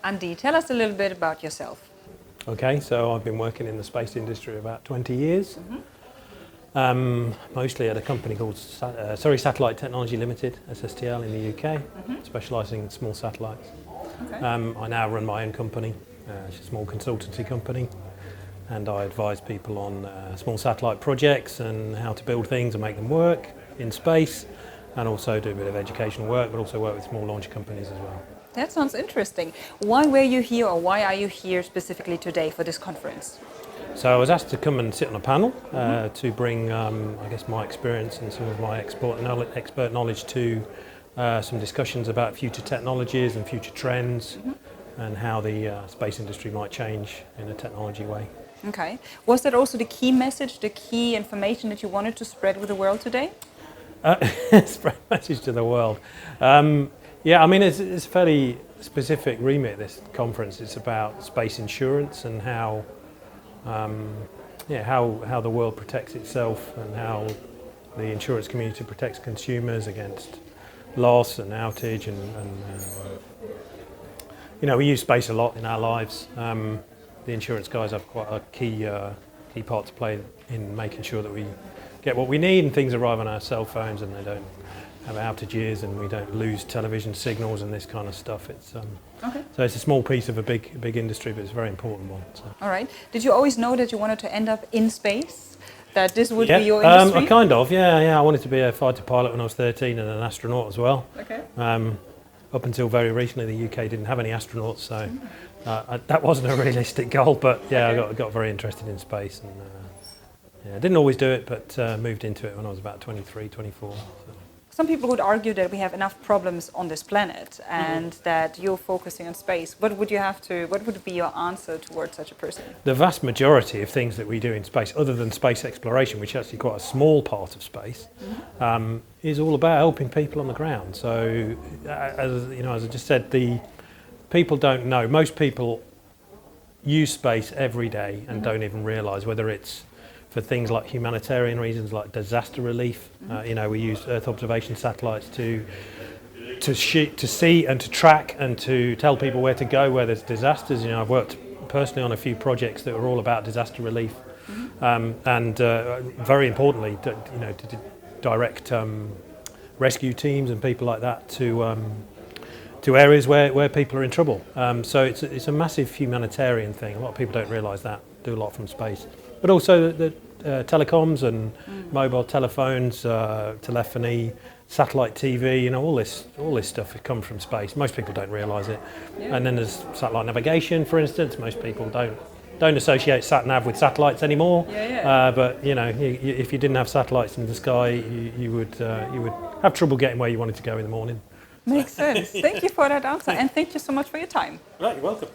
Andy, tell us a little bit about yourself. Okay, so I've been working in the space industry about 20 years, mostly at a company called Satellite Technology Ltd, SSTL in the UK, specialising in small satellites. Okay. I now run my own company, it's a small consultancy company, and I advise people on small satellite projects and how to build things and make them work in space, and also do a bit of educational work, but also work with small launch companies as well. That sounds interesting. Why were you here, or why are you here specifically today for this conference? So I was asked to come and sit on a panel to bring, I guess, my experience and some of my expert knowledge to some discussions about future technologies and future trends and how the space industry might change in a technology way. Okay. Was that also the key message, the key information that you wanted to spread with the world today? Spread message to the world. Yeah, I mean, it's a fairly specific remit, this conference. It's about space insurance and how the world protects itself and how the insurance community protects consumers against loss and outage. And you know, we use space a lot in our lives. The insurance guys have quite a key part to play in making sure that we get what we need and things arrive on our cell phones and they don't have outages and we don't lose television signals and this kind of stuff. It's Okay. So it's a small piece of a big industry, but it's a very important one. So. All right. Did you always know that you wanted to end up in space? That this would be your industry? Kind of, yeah. I wanted to be a fighter pilot when I was 13 and an astronaut as well. Okay. Up until very recently, the UK didn't have any astronauts, so that wasn't a realistic goal. But yeah, okay. I got very interested in space, and I didn't always do it, but moved into it when I was about 23, 24. So. Some people would argue that we have enough problems on this planet and that you're focusing on space. What would be your answer towards such a person? The vast majority of things that we do in space, other than space exploration, which is actually quite a small part of space, is all about helping people on the ground. So, as I just said, the people don't know. Most people use space every day and don't even realise whether it's for things like humanitarian reasons, like disaster relief. We use Earth observation satellites to see and to track and to tell people where to go where there's disasters. You know, I've worked personally on a few projects that were all about disaster relief, and very importantly, to direct rescue teams and people like that to areas where people are in trouble. So it's a massive humanitarian thing. A lot of people don't realise that. Do a lot from space. But also the telecoms and mobile telephones, telephony, satellite TV, all this stuff has come from space. Most people don't realise it. Yeah. And then there's satellite navigation, for instance. Most people don't associate sat-nav with satellites anymore. But if you didn't have satellites in the sky, you would have trouble getting where you wanted to go in the morning. Makes sense. Thank you for that answer, and thank you so much for your time. Right, you're welcome.